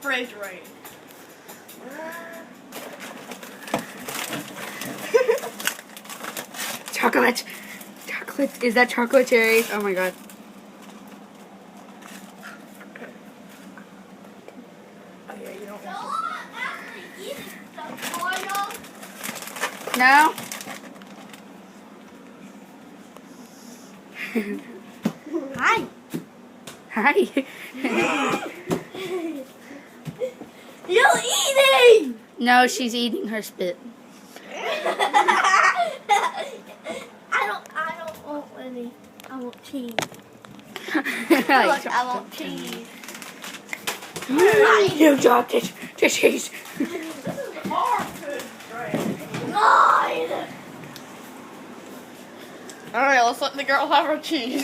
refrigerator. Chocolate. Chocolate. Is that chocolate cherry? Oh my god. Oh yeah, you don't want No? Hi. Hi. You're eating! No, she's eating her spit. I don't want any. I want cheese. Look, I want cheese. You dropped it. The cheese. This is our food tray. Mine! Alright, let's let the girl have her cheese.